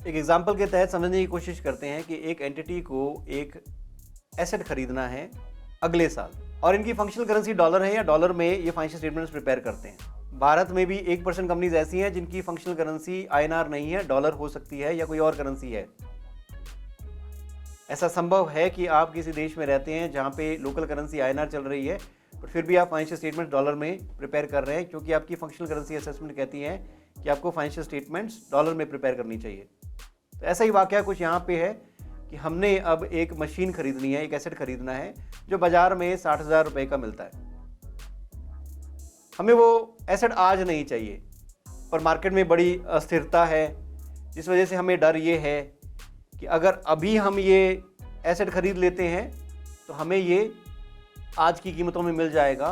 एक एग्जाम्पल के तहत समझने की कोशिश करते हैं कि एक एंटिटी को एक एसेट खरीदना है अगले साल और इनकी फंक्शनल करेंसी डॉलर है या डॉलर में ये फाइनेंशियल स्टेटमेंट्स प्रिपेयर करते हैं। भारत में भी 1% कंपनीज ऐसी हैं जिनकी फंक्शनल करेंसी INR नहीं है, डॉलर हो सकती है या कोई और करेंसी है। ऐसा संभव है कि आप किसी देश में रहते हैं जहां पे लोकल करेंसी INR चल रही है पर फिर भी आप फाइनेंशियल स्टेटमेंट डॉलर में प्रिपेयर कर रहे हैं, क्योंकि आपकी फंक्शनल करेंसी असेसमेंट कहती है कि आपको फाइनेंशियल स्टेटमेंट्स डॉलर में प्रिपेयर करनी चाहिए। तो ऐसा ही वाकया कुछ यहाँ पे है कि हमने अब एक मशीन खरीदनी है, एक एसेट खरीदना है जो बाजार में 60,000 रुपये का मिलता है। हमें वो एसेट आज नहीं चाहिए और मार्केट में बड़ी अस्थिरता है, जिस वजह से हमें डर ये है कि अगर अभी हम ये एसेट खरीद लेते हैं तो हमें ये आज की कीमतों में मिल जाएगा,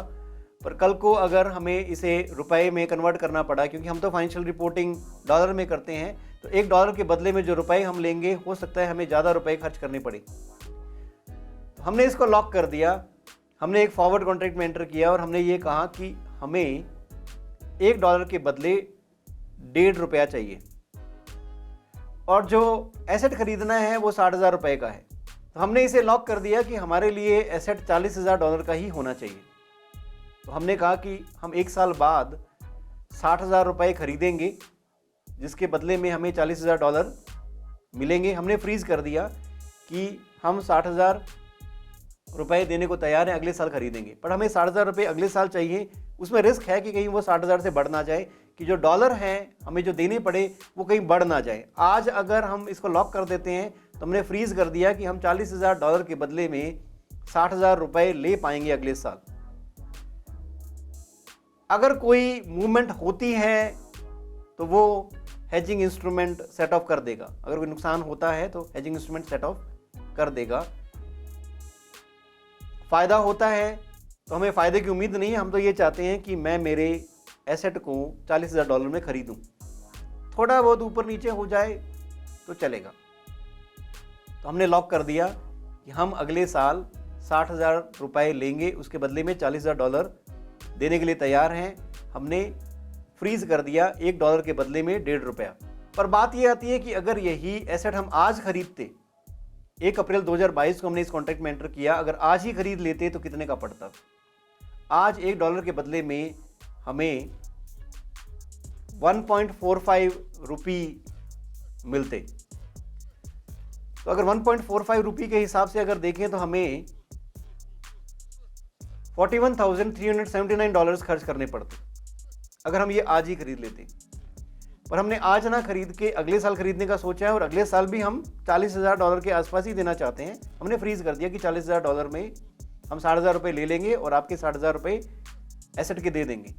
पर कल को अगर हमें इसे रुपए में कन्वर्ट करना पड़ा, क्योंकि हम तो फाइनेंशियल रिपोर्टिंग डॉलर में करते हैं, तो $1 के बदले में जो रुपए हम लेंगे हो सकता है हमें ज़्यादा रुपए खर्च करने पड़े। तो हमने इसको लॉक कर दिया, हमने एक फॉरवर्ड कॉन्ट्रैक्ट में एंटर किया और हमने ये कहा कि हमें $1 के बदले ₹1.5 चाहिए और जो एसेट खरीदना है वो 60,000 रुपये का है। तो हमने इसे लॉक कर दिया कि हमारे लिए एसेट $40,000 का ही होना चाहिए। तो हमने कहा कि हम 1 साल बाद 60,000 रुपये खरीदेंगे जिसके बदले में हमें $40,000 मिलेंगे। हमने फ्रीज कर दिया कि हम 60,000 रुपये देने को तैयार हैं, अगले साल खरीदेंगे, पर हमें 60,000 रुपये अगले साल चाहिए। उसमें रिस्क है कि कहीं वो 60,000 से बढ़ ना जाए, कि जो डॉलर हैं हमें जो देने पड़े वो कहीं बढ़ ना जाए। आज अगर हम इसको लॉक कर देते हैं तो हमने फ्रीज कर दिया कि हम $40,000 के बदले में 60,000 रुपये ले पाएंगे अगले साल। अगर कोई मूवमेंट होती है तो वो हेजिंग इंस्ट्रूमेंट सेट ऑफ कर देगा, अगर कोई नुकसान होता है तो हेजिंग इंस्ट्रूमेंट सेट ऑफ कर देगा। फ़ायदा होता है तो हमें फ़ायदे की उम्मीद नहीं है, हम तो ये चाहते हैं कि मैं मेरे एसेट को $40,000 में ख़रीदूँ, थोड़ा बहुत ऊपर नीचे हो जाए तो चलेगा। तो हमने लॉक कर दिया कि हम अगले साल 60,000 रुपये लेंगे, उसके बदले में $40,000 देने के लिए तैयार हैं। हमने फ्रीज कर दिया $1 के बदले में ₹1.5। पर बात ये आती है कि अगर यही एसेट हम आज खरीदते, 1 अप्रैल 2022 को हमने इस कॉन्ट्रैक्ट में एंटर किया, अगर आज ही खरीद लेते तो कितने का पड़ता? आज $1 के बदले में हमें 1.45 रुपये मिलते। तो अगर 1.45 रुपये के हिसाब से अगर देखें तो हमें $41,379 खर्च करने पड़ते अगर हम ये आज ही खरीद लेते। पर हमने आज ना खरीद के अगले साल खरीदने का सोचा है और अगले साल भी हम $40,000 के आसपास ही देना चाहते हैं। हमने फ्रीज कर दिया कि $40,000 में हम 60,000 रुपये ले लेंगे और आपके 60,000 रुपये एसेट के दे देंगे।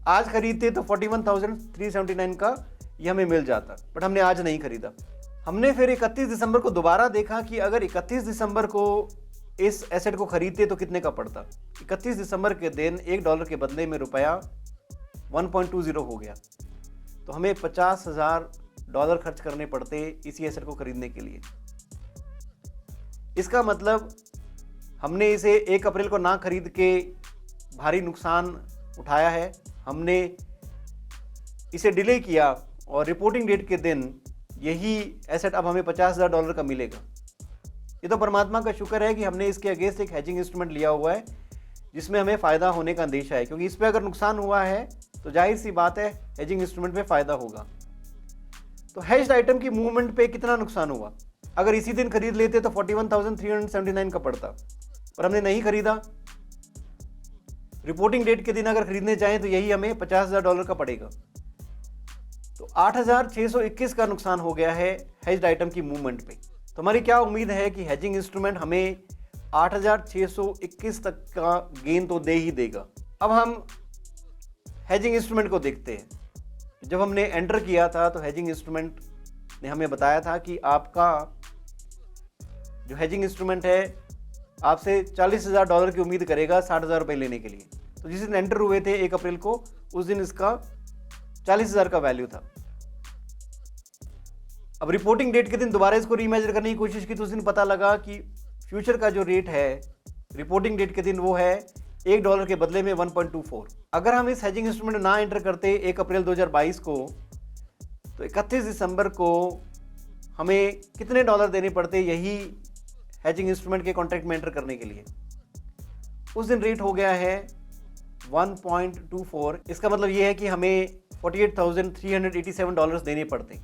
आज खरीदते तो 41,379 का ये हमें मिल जाता, बट हमने आज नहीं खरीदा। हमने फिर 31 दिसंबर को दोबारा देखा कि अगर 31 दिसंबर को इस एसेट को खरीदते तो कितने का पड़ता। 31 दिसंबर के दिन $1 के बदले में रुपया 1.20 हो गया, तो हमें $50,000 खर्च करने पड़ते इसी एसेट को खरीदने के लिए। इसका मतलब हमने इसे 1 अप्रैल को ना खरीद के भारी नुकसान उठाया है। हमने इसे डिले किया और रिपोर्टिंग डेट के दिन यही एसेट अब हमें $50,000 का मिलेगा। ये तो परमात्मा का शुक्र है कि हमने इसके अगेंस्ट एक हेजिंग इंस्ट्रूमेंट लिया हुआ है जिसमें हमें फ़ायदा होने का अंदेशा है, क्योंकि इस पर अगर नुकसान हुआ है तो जाहिर सी बात है हेजिंग इंस्ट्रूमेंट में फ़ायदा होगा। तो हेज्ड आइटम की मूवमेंट पे कितना नुकसान हुआ? अगर इसी दिन खरीद लेते तो 41,379 का पड़ता, पर हमने नहीं खरीदा। रिपोर्टिंग डेट के दिन अगर खरीदने चाहें तो यही हमें $50,000 का पड़ेगा। तो 8,621 का नुकसान हो गया है हेज्ड आइटम की मूवमेंट पे। तो हमारी क्या उम्मीद है कि हेजिंग इंस्ट्रूमेंट हमें 8,621 तक का गेन तो दे ही देगा। अब हम हेजिंग इंस्ट्रूमेंट को देखते हैं। जब हमने एंटर किया था तो हेजिंग इंस्ट्रूमेंट ने हमें बताया था कि आपका जो हेजिंग इंस्ट्रूमेंट है आपसे $40,000 की उम्मीद करेगा 60,000 रुपये लेने के लिए। तो जिस दिन एंटर हुए थे 1 अप्रैल को, उस दिन इसका 40,000 का वैल्यू था। अब रिपोर्टिंग डेट के दिन दोबारा इसको रीमेजर करने की कोशिश की तो उस दिन पता लगा कि फ्यूचर का जो रेट है रिपोर्टिंग डेट के दिन वो है $1 के बदले में 1.24। अगर हम इस हेजिंग इंस्ट्रूमेंट ना एंटर करते 1 अप्रैल 2022 को, तो 31 दिसंबर को हमें कितने डॉलर देने पड़ते यही हेजिंग इंस्ट्रूमेंट के कॉन्ट्रैक्ट में एंटर करने के लिए। उस दिन रेट हो गया है 1.24। इसका मतलब ये है कि हमें $48,387 देने पड़ते।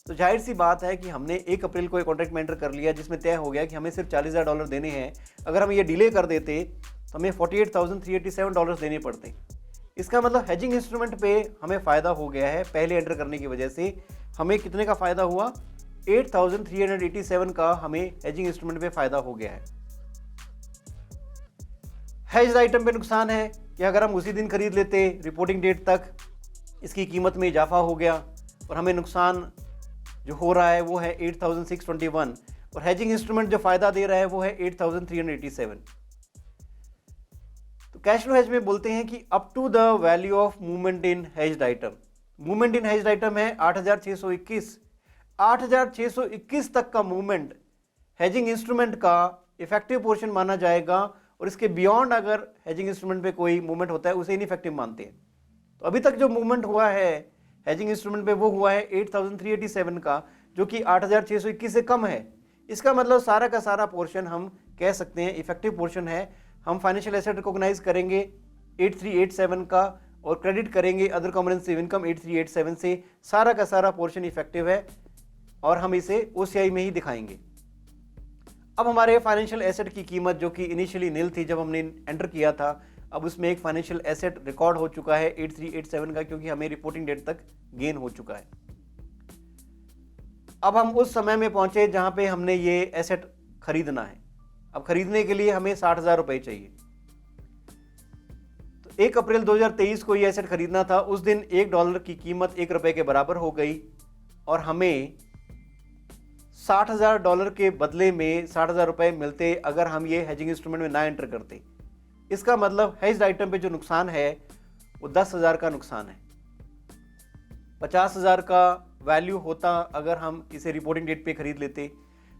तो जाहिर सी बात है कि हमने 1 अप्रैल को एक कॉन्ट्रैक्ट में एंटर कर लिया जिसमें तय हो गया कि हमें सिर्फ $40,000 देने हैं। अगर हम ये डिले कर देते तो हमें $48,387 देने पड़ते। इसका मतलब हेजिंग इंस्ट्रूमेंट पे हमें फ़ायदा हो गया है पहले एंटर करने की वजह से। हमें कितने का फ़ायदा हुआ? 8,387 का हमें हेजिंग इंस्ट्रूमेंट पे फ़ायदा हो गया है। हेज्ड आइटम पे नुकसान है कि अगर हम उसी दिन खरीद लेते रिपोर्टिंग डेट तक, इसकी कीमत में इजाफा हो गया और हमें नुकसान जो हो रहा है वो है 8,621 और हेजिंग इंस्ट्रूमेंट जो फ़ायदा दे रहा है वो है 8,387। तो कैश फ्लो हेज में बोलते हैं कि up to the value of movement in hedged item. Movement in hedged item है 8,621। 8,621 तक का मूवमेंट हेजिंग इंस्ट्रूमेंट का इफेक्टिव पोर्शन माना जाएगा और इसके बियॉन्ड अगर हेजिंग इंस्ट्रूमेंट पे कोई मूवमेंट होता है उसे इनइफेक्टिव मानते हैं। तो अभी तक जो मूवमेंट हुआ है हेजिंग इंस्ट्रूमेंट पे वो हुआ है 8,387 का, जो कि 8,621 से कम है। इसका मतलब सारा का सारा पोर्शन हम कह सकते हैं इफेक्टिव पोर्शन है। हम फाइनेंशियल एसेट रिकॉग्नाइज करेंगे 8,387 का और क्रेडिट करेंगे अदर कॉम्प्रिहेंसिव इनकम 8,387 से। सारा का सारा पोर्शन इफेक्टिव है और हम इसे OCI में ही दिखाएंगे। अब हमारे फाइनेंशियल एसेट की कीमत जो कि इनिशियली नील थी जब हमने एंटर किया था, अब उसमें एक फाइनेंशियल एसेट रिकॉर्ड हो चुका है 8,387 का, क्योंकि हमें रिपोर्टिंग डेट तक गेन हो चुका है। अब हम उस समय में पहुंचे जहां पे हमने ये एसेट खरीदना है। अब खरीदने के लिए हमें 60,000 चाहिए। तो 1 अप्रैल 2023 को ये एसेट खरीदना था। उस दिन $1 की कीमत $1 के बराबर हो गई और हमें $60,000 के बदले में $60,000 मिलते अगर हम ये हेजिंग इंस्ट्रूमेंट में ना एंटर करते। इसका मतलब हेज्ड आइटम पे जो नुकसान है वो 10,000 का नुकसान है। 50,000 का वैल्यू होता अगर हम इसे रिपोर्टिंग डेट पे खरीद लेते।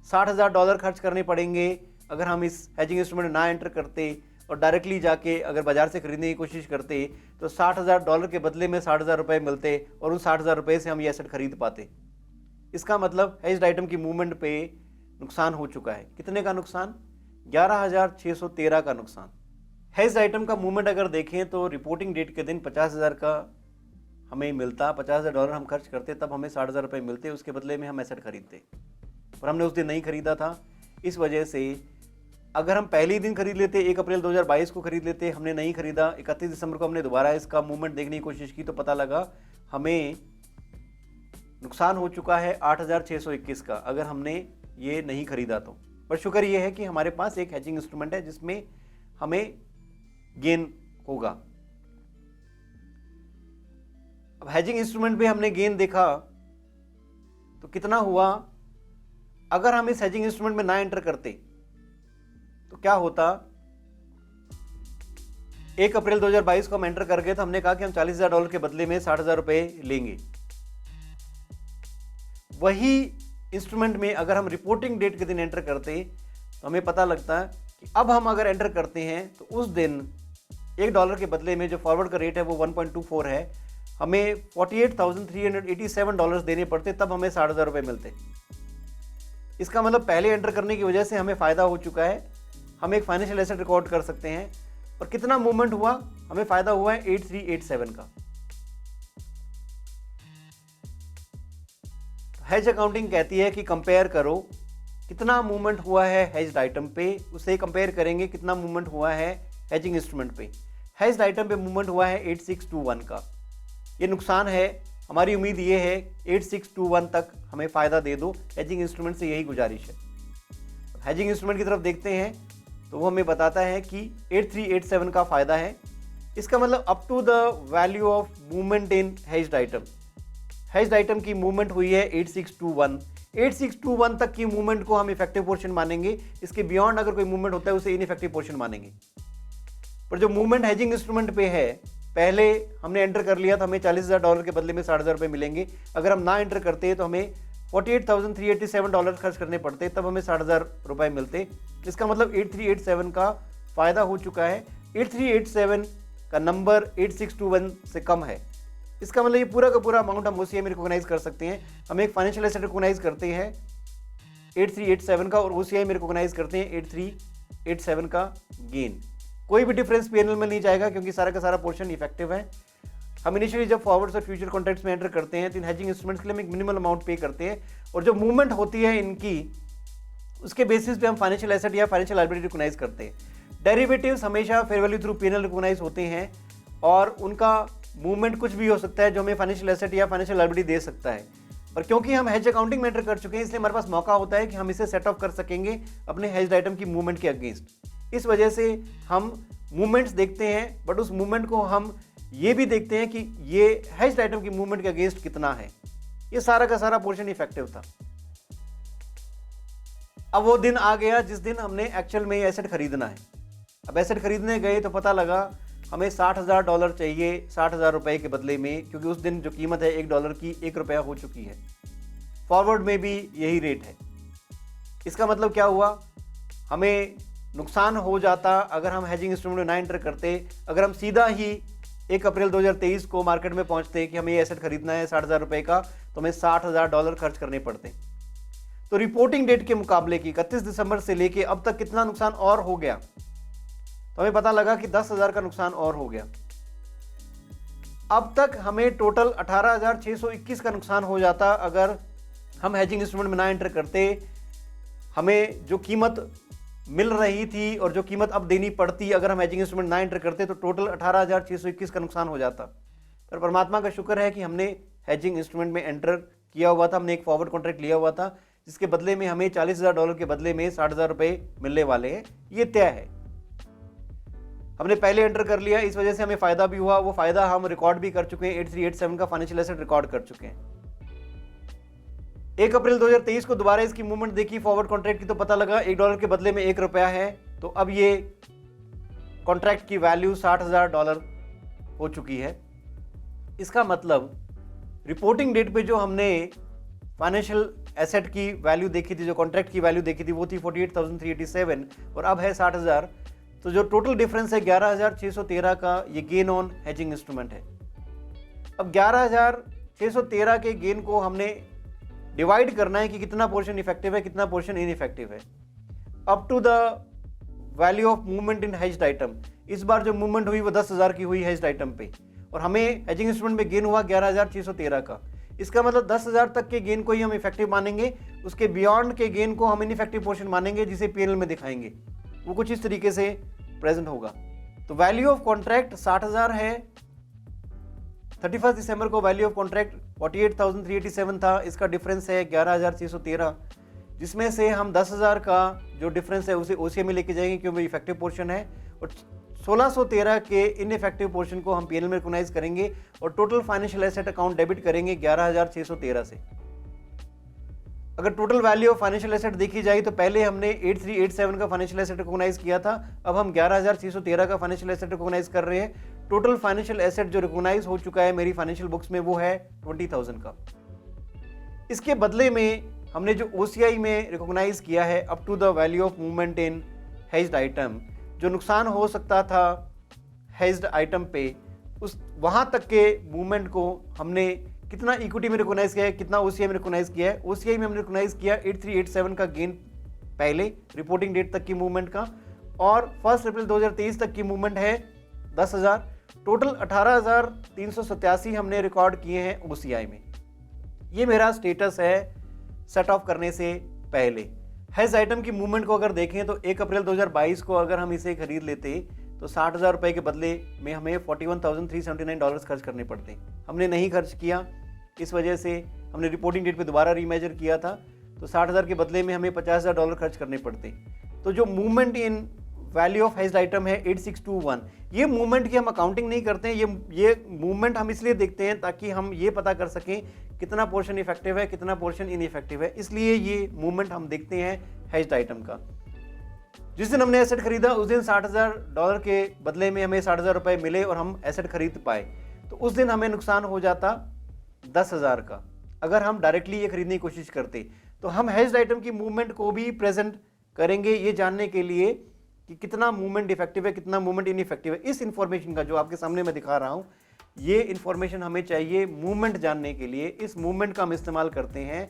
$60,000 खर्च करने पड़ेंगे अगर हम इस हेजिंग इंस्ट्रूमेंट ना एंटर करते और डायरेक्टली जाके अगर बाजार से खरीदने की कोशिश करते तो $60,000 के बदले में $60,000 मिलते और उन $60,000 से हम ये एसेट खरीद पाते। इसका मतलब हेज्ड आइटम की मूवमेंट पे नुकसान हो चुका है। कितने का नुकसान? 11,613 का नुकसान। हेज्ड आइटम का मूवमेंट अगर देखें तो रिपोर्टिंग डेट के दिन 50,000 का हमें मिलता, $50,000 हम खर्च करते तब हमें $60,000 मिलते, उसके बदले में हम एसेट खरीदते और हमने उस दिन नहीं खरीदा था। इस वजह से अगर हम पहले ही दिन खरीद लेते 1 अप्रैल 2022 को खरीद लेते, हमने नहीं खरीदा, 31 दिसंबर को हमने दोबारा इसका मूवमेंट देखने की कोशिश की तो पता लगा हमें नुकसान हो चुका है 8,621 का अगर हमने ये नहीं खरीदा तो। पर शुक्र ये है कि हमारे पास एक हेजिंग इंस्ट्रूमेंट है जिसमें हमें गेन होगा। अब हेजिंग इंस्ट्रूमेंट पे हमने गेन देखा तो कितना हुआ? अगर हम इस हेजिंग इंस्ट्रूमेंट में ना एंटर करते तो क्या होता? 1 अप्रैल 2022 को हम एंटर कर गए तो हमने कहा कि हम $40,000 के बदले में $60,000 लेंगे। वही इंस्ट्रूमेंट में अगर हम रिपोर्टिंग डेट के दिन एंटर करते तो हमें पता लगता है कि अब हम अगर एंटर करते हैं तो उस दिन $1 के बदले में जो फॉरवर्ड का रेट है वो 1.24 है, हमें $48,387 देने पड़ते तब हमें $60,000 मिलते। इसका मतलब पहले एंटर करने की वजह से हमें फ़ायदा हो चुका है। हम एक फाइनेंशियल एसेट रिकॉर्ड कर सकते हैं। और कितना मूवमेंट हुआ? हमें फ़ायदा हुआ है 8,387 का। हेज अकाउंटिंग कहती है कि कंपेयर करो कितना मूवमेंट हुआ है हेज्ड आइटम पे, उसे कंपेयर करेंगे कितना मूवमेंट हुआ है हेजिंग इंस्ट्रूमेंट पे। हेज्ड आइटम पे मूवमेंट हुआ है 8,621 का। ये नुकसान है। हमारी उम्मीद ये है 8,621 तक हमें फ़ायदा दे दो। हेजिंग इंस्ट्रूमेंट से यही गुजारिश है। हेजिंग इंस्ट्रूमेंट की तरफ देखते हैं तो वो हमें बताता है कि 8,387 का फ़ायदा है। इसका मतलब up to the value of movement in hedged item. Hedged item की मूवमेंट हुई है 8,621। 8,621 तक की मूवमेंट को हम इफेक्टिव पोर्शन मानेंगे। इसके बियॉन्ड अगर कोई मूवमेंट होता है उसे इनइफेक्टिव पोर्शन मानेंगे। पर जो मूवमेंट हेजिंग इंस्ट्रूमेंट पे है, पहले हमने एंटर कर लिया तो हमें $40,000 के बदले में $60,000 मिलेंगे। अगर हम ना एंटर करते तो हमें $48,387 खर्च करने पड़ते तब हमें $60,000 मिलते। इसका मतलब 8,387 का फ़ायदा हो चुका है। 8,387 का नंबर 8,621 से कम है। इसका मतलब ये पूरा का पूरा अमाउंट हम OCI में रिकॉग्नाइज कर सकते हैं। हम एक फाइनेंशियल एसेट रिकॉग्नाइज करते हैं 8387 का और OCI में रिकॉग्नाइज करते हैं 8387 का गेन। कोई भी डिफरेंस PNL में नहीं जाएगा क्योंकि सारा का सारा पोर्शन इफेक्टिव है। हम इनिशियली जब फॉरवर्ड्स और फ्यूचर कॉन्ट्रैक्ट्स में एंटर करते हैं तो इन हेजिंग इंस्ट्रूमेंट्स के लिए हम एक मिनिमल अमाउंट पे करते हैं और जो मूवमेंट होती है इनकी उसके बेसिस पे हम फाइनेंशियल एसेट या फाइनेंशियल लायबिलिटी रिकॉग्नाइज करते हैं। डेरिवेटिव्स हमेशा fair value through PNL recognise होते हैं और उनका मूवमेंट कुछ भी हो सकता है जो हमें फाइनेंशियल एसेट या फाइनेंशियल लायबिलिटी दे सकता है। पर क्योंकि हम हेज अकाउंटिंग में एंटर कर चुके हैं इसलिए हमारे पास मौका होता है कि हम इसे सेट ऑफ कर सकेंगे अपने हेज्ड आइटम की मूवमेंट के अगेंस्ट। इस वजह से हम मूवमेंट्स देखते हैं बट उस मूवमेंट को हम ये भी देखते हैं कि ये हेज्ड आइटम की मूवमेंट के अगेंस्ट कितना है। ये सारा का सारा पोर्शन इफेक्टिव था। अब वो दिन आ गया जिस दिन हमने एक्चुअल में ये एसेट खरीदना है। अब एसेट खरीदने गए तो पता लगा हमें $60,000 चाहिए 60,000 रुपए के बदले में, क्योंकि उस दिन जो कीमत है $1 की ₹1 हो चुकी है। फॉरवर्ड में भी यही रेट है। इसका मतलब क्या हुआ, हमें नुकसान हो जाता अगर हम हेजिंग इंस्ट्रूमेंट में ना एंटर करते। अगर हम सीधा ही 1 अप्रैल 2023 को मार्केट में पहुंचते कि हमें ये एसेट खरीदना है $60,000 रुपए का, तो हमें $60,000 खर्च करने पड़ते। तो रिपोर्टिंग डेट के मुकाबले की 31 दिसंबर से लेके अब तक कितना नुकसान और हो गया, तो हमें पता लगा कि 10,000 का नुकसान और हो गया। अब तक हमें टोटल 18,621 का नुकसान हो जाता अगर हम हेजिंग इंस्ट्रूमेंट में ना एंटर करते। हमें जो कीमत मिल रही थी और जो कीमत अब देनी पड़ती अगर हम हेजिंग इंस्ट्रूमेंट ना एंटर करते तो टोटल 18,621 का नुकसान हो जाता। पर परमात्मा का शुक्र है कि हमने हेजिंग इंस्ट्रूमेंट में एंटर किया हुआ था। हमने एक फॉरवर्ड कॉन्ट्रैक्ट लिया हुआ था जिसके बदले में हमें $40,000 के बदले में $60,000 रुपए मिलने वाले हैं। ये तय है, हमने पहले एंटर कर लिया, इस वजह से हमें फायदा भी हुआ। वो फायदा हम रिकॉर्ड भी कर चुके हैं, 8387 का फाइनेंशियल एसेट रिकॉर्ड कर चुके हैं। 1 अप्रैल 2023 को दोबारा इसकी मूवमेंट देखी फॉरवर्ड कॉन्ट्रैक्ट की तो पता लगा $1 के बदले में ₹1 है। तो अब ये कॉन्ट्रैक्ट की वैल्यू $60,000 हो चुकी है। इसका मतलब रिपोर्टिंग डेट पे जो हमने फाइनेंशियल एसेट की वैल्यू देखी थी, जो कॉन्ट्रैक्ट की वैल्यू देखी थी, वो थी 48,387 और अब है 60,000। तो जो टोटल डिफरेंस है 11,613 का ये गेन ऑन हेजिंग इंस्ट्रूमेंट है। अब 11,613 के गेन को हमने डिवाइड करना है कि कितना पोर्शन इफेक्टिव है, कितना पोर्शन इनइफेक्टिव है, up to the value of movement in hedged item. इस बार जो मूवमेंट हुई वो 10,000 की हुई हेज्ड आइटम पे और हमें हेजिंग इंस्ट्रूमेंट में गेन हुआ 11,613 का। इसका मतलब 10,000 तक के गेन को ही हम इफेक्टिव मानेंगे, उसके बियॉन्ड के गेन को हम इनइफेक्टिव पोर्शन मानेंगे जिसे PNL में दिखाएंगे। वो कुछ इस तरीके से प्रेजेंट होगा। तो वैल्यू ऑफ कॉन्ट्रैक्ट 60,000 है। 31 दिसंबर को वैल्यू ऑफ कॉन्ट्रैक्ट 48,387 था। इसका डिफरेंस है 11,613, जिसमें से हम 10,000 का जो डिफरेंस है उसे OCI में लेके जाएंगे क्योंकि इफेक्टिव पोर्शन है और 1613 के इनइफेक्टिव पोर्शन को हम PNL में रिकॉग्नाइज करेंगे और total financial asset account debit करेंगे 11,613 से। अगर total value of financial asset देखी जाए तो पहले हमने 8387 का फाइनेंशियल एसेट रिकॉग्नाइज किया था, अब हम 11,613 का फाइनेंशियल एसेट रिकॉग्नाइज कर रहे हैं। टोटल फाइनेंशियल एसेट जो रिकॉग्नाइज हो चुका है मेरी फाइनेंशियल बुक्स में वो है 20,000 का। इसके बदले में हमने जो OCI में रिकॉग्नाइज किया है up to the value of movement in hedged item, जो नुकसान हो सकता था हेज्ड आइटम पे, उस वहाँ तक के मूवमेंट को हमने कितना इक्विटी में रिकॉग्नाइज किया है, कितना OCI में रिकॉग्नाइज किया है। OCI में हमने रिकॉग्नाइज किया 8387 का गेन पहले रिपोर्टिंग डेट तक की मूवमेंट का और 1 अप्रैल 2023 तक की मूवमेंट है 10,000। टोटल 18,387 हमने रिकॉर्ड किए हैं OCI में। ये मेरा स्टेटस है सेट ऑफ करने से पहले। हेज आइटम की मूवमेंट को अगर देखें तो 1 अप्रैल 2022 को अगर हम इसे खरीद लेते तो 60,000 रुपए के बदले में हमें $41,379 खर्च करने पड़ते। हमने नहीं खर्च किया, इस वजह से हमने रिपोर्टिंग डेट पे दोबारा रीमेजर किया था तो 60,000 के बदले में हमें $50,000 खर्च करने पड़ते। तो जो movement in value of hedged item है 8621, ये मूवमेंट की हम अकाउंटिंग नहीं करते हैं। ये मूवमेंट हम इसलिए देखते हैं ताकि हम ये पता कर सकें कितना पोर्शन इफेक्टिव है, कितना पोर्शन इनइफेक्टिव है। इसलिए ये मूवमेंट हम देखते हैं हेज्ड आइटम का। जिस दिन हमने एसेट खरीदा उस दिन $60,000 के बदले में हमें 60,000 रुपए मिले और हम एसेट खरीद पाए, तो उस दिन हमें नुकसान हो जाता 10,000 का। अगर हम डायरेक्टली ये खरीदने की कोशिश करते तो हम हेज्ड आइटम की मूवमेंट को भी प्रेजेंट करेंगे ये जानने के लिए कि कितना मूवमेंट इफेक्टिव है, कितना मूवमेंट इनइफेक्टिव है। इस इंफॉर्मेशन का जो आपके सामने मैं दिखा रहा हूँ ये इन्फॉर्मेशन हमें चाहिए मूवमेंट जानने के लिए। इस मूवमेंट का हम इस्तेमाल करते हैं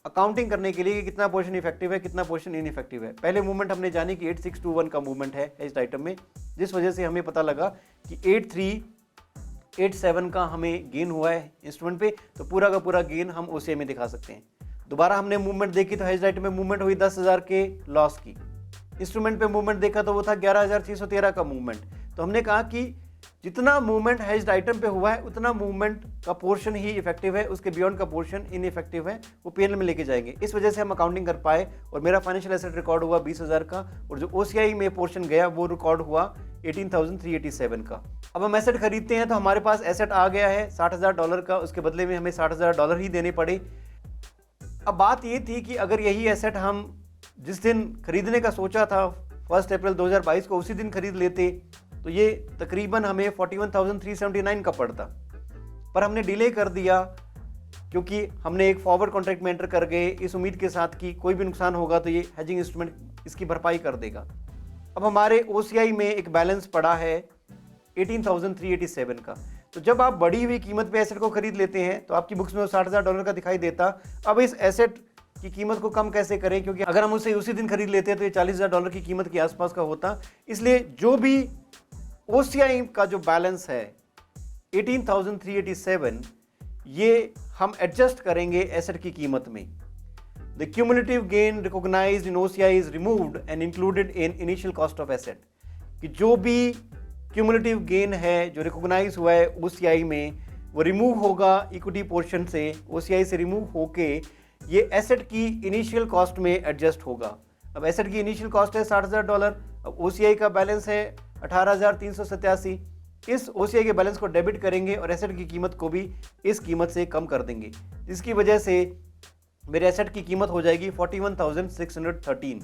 अकाउंटिंग करने के लिए कि कितना पोर्शन इफेक्टिव है, कितना पोर्शन इनइफेक्टिव है। पहले मूवमेंट हमने जानी कि 8621 का मूवमेंट है हेज्ड आइटम में, जिस वजह से हमें पता लगा कि 8387 का हमें गेन हुआ है इंस्ट्रूमेंट पे, तो पूरा का पूरा गेन हम OCI में दिखा सकते हैं। दोबारा हमने मूवमेंट देखी तो हेज्ड आइटम में मूवमेंट हुई 10,000 के लॉस की। इंस्ट्रूमेंट पे मूवमेंट देखा तो वो था 11,613 का मूवमेंट। तो हमने कहा कि जितना मूवमेंट हेज्ड आइटम पे हुआ है उतना मूवमेंट का पोर्शन ही इफेक्टिव है, उसके बियॉन्ड का पोर्शन इनइफेक्टिव है, वो PNL में लेके जाएंगे। इस वजह से हम अकाउंटिंग कर पाए और मेरा फाइनेंशियल एसेट रिकॉर्ड हुआ 20,000 का, और जो OCI में पोर्शन गया वो रिकॉर्ड हुआ 18,387 का। अब हम एसेट खरीदते हैं तो हमारे पास एसेट आ गया है $60,000 का, उसके बदले में हमें $60,000 ही देने पड़े। अब बात ये थी कि अगर यही एसेट हम जिस दिन खरीदने का सोचा था 1 अप्रैल 2022 को उसी दिन खरीद लेते तो ये तकरीबन हमें 41,379 का पड़ता, पर हमने डिले कर दिया क्योंकि हमने एक फॉरवर्ड कॉन्ट्रैक्ट में एंटर कर गए इस उम्मीद के साथ कि कोई भी नुकसान होगा तो ये हेजिंग इंस्ट्रूमेंट इसकी भरपाई कर देगा। अब हमारे OCI में एक बैलेंस पड़ा है 18,387 का। तो जब आप बढ़ी हुई कीमत पे एसेट को खरीद लेते हैं तो आपकी बुक्स में $60,000 का दिखाई देता। अब इस एसेट की कीमत को कम कैसे करें, क्योंकि अगर हम उसे उसी दिन खरीद लेते तो ये $40,000 की कीमत के आसपास का होता। इसलिए जो भी OCI का जो बैलेंस है 18,387, ये हम एडजस्ट करेंगे एसेट की कीमत में। The cumulative gain recognised in OCI is removed and included in initial cost of asset. कि जो भी क्यूमुलेटिव गेन है जो रिकॉग्नाइज हुआ है OCI में वो रिमूव होगा इक्विटी पोर्शन से, OCI से रिमूव होके ये एसेट की इनिशियल कॉस्ट में एडजस्ट होगा। अब एसेट की इनिशियल कॉस्ट है $60,000, अब OCI का बैलेंस है 18,387। इस OCI के बैलेंस को डेबिट करेंगे और एसेट की कीमत को भी इस कीमत से कम कर देंगे, जिसकी वजह से मेरे एसेट की कीमत हो जाएगी 41,613।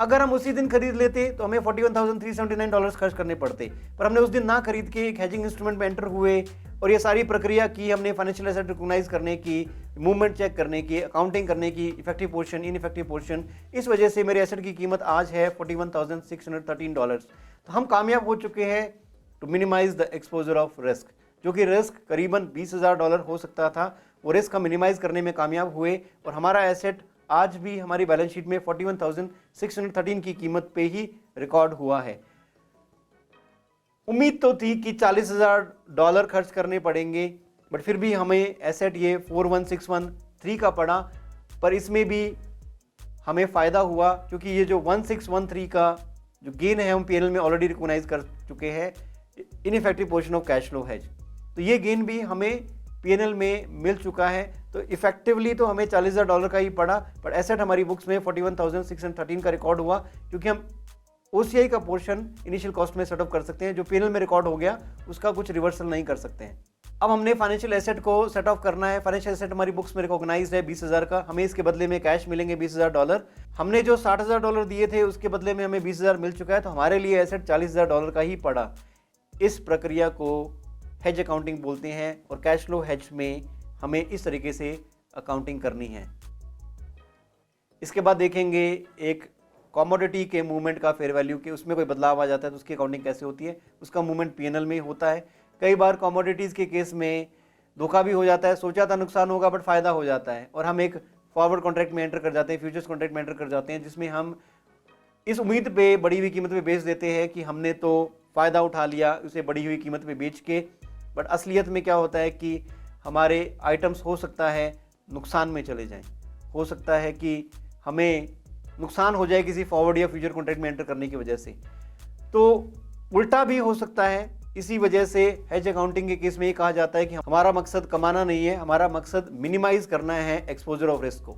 अगर हम उसी दिन खरीद लेते तो हमें $41,379 खर्च करने पड़ते, पर हमने उस दिन ना खरीद के एक हेजिंग इंस्ट्रूमेंट में एंटर हुए और ये सारी प्रक्रिया की हमने फाइनेंशियल एसेट रिकॉग्नाइज करने की, मूवमेंट चेक करने की, अकाउंटिंग करने की, इफेक्टिव पोर्शन, इनइफेक्टिव पोर्शन। इस वजह से मेरे एसेट की कीमत आज है $41,613। तो हम कामयाब हो चुके हैं to minimise the exposure of risk. जो कि रिस्क करीबन $20,000 हो सकता था, वो रिस्क हम मिनिमाइज करने में कामयाब हुए और हमारा एसेट आज भी हमारी बैलेंस शीट में 41,613 की कीमत पे ही रिकॉर्ड हुआ है। उम्मीद तो थी कि $40,000 खर्च करने पड़ेंगे, बट फिर भी हमें एसेट ये 41,613 का पड़ा, पर इसमें भी हमें फ़ायदा हुआ क्योंकि ये जो 1613 का जो गेन है हम PNL में ऑलरेडी रिकॉग्नाइज कर चुके हैं ineffective portion of cash flow hedge. तो ये गेन भी हमें PNL में मिल चुका है। तो इफेक्टिवली तो हमें $40,000 का ही पड़ा, पर एसेट हमारी बुक्स में 41,613 का रिकॉर्ड हुआ क्योंकि हम OCI का पोर्शन इनिशियल कॉस्ट में सेटअप कर सकते हैं। जो PNL में रिकॉर्ड हो गया उसका कुछ रिवर्सल नहीं कर सकते हैं। अब हमने फाइनेंशियल एसेट को सेट ऑफ करना है। फाइनेंशियल एसेट हमारी बुक्स में रिकॉग्नाइज्ड है 20,000 का, हमें इसके बदले में कैश मिलेंगे $20,000। हमने जो $60,000 दिए थे उसके बदले में हमें 20,000 मिल चुका है, तो हमारे लिए एसेट $40,000 का ही पड़ा। इस प्रक्रिया को हेज अकाउंटिंग बोलते हैं और कैश फ्लो हेज में हमें इस तरीके से अकाउंटिंग करनी है। इसके बाद देखेंगे एक कमोडिटी के मूवमेंट का फेयर वैल्यू के, उसमें कोई बदलाव आ जाता है तो उसकी अकाउंटिंग कैसे होती है, उसका मूवमेंट PNL में होता है। कई बार कमोडिटीज़ के केस में धोखा भी हो जाता है, सोचा था नुकसान होगा बट फ़ायदा हो जाता है और हम एक फॉरवर्ड कॉन्ट्रैक्ट में एंटर कर जाते हैं, फ्यूचर्स कॉन्ट्रैक्ट में एंटर कर जाते हैं, जिसमें हम इस उम्मीद पे बढ़ी हुई कीमत पे बेच देते हैं कि हमने तो फ़ायदा उठा लिया उसे बढ़ी हुई कीमत पे बेच के, बट असलियत में क्या होता है कि हमारे आइटम्स हो सकता है नुकसान में चले जाएं, हो सकता है कि हमें नुकसान हो जाए किसी फॉरवर्ड या फ्यूचर कॉन्ट्रैक्ट में एंटर करने की वजह से, तो उल्टा भी हो सकता है। इसी वजह से हेज अकाउंटिंग के केस में ये कहा जाता है कि हमारा मकसद कमाना नहीं है, हमारा मकसद मिनिमाइज करना है एक्सपोजर ऑफ रिस्क को।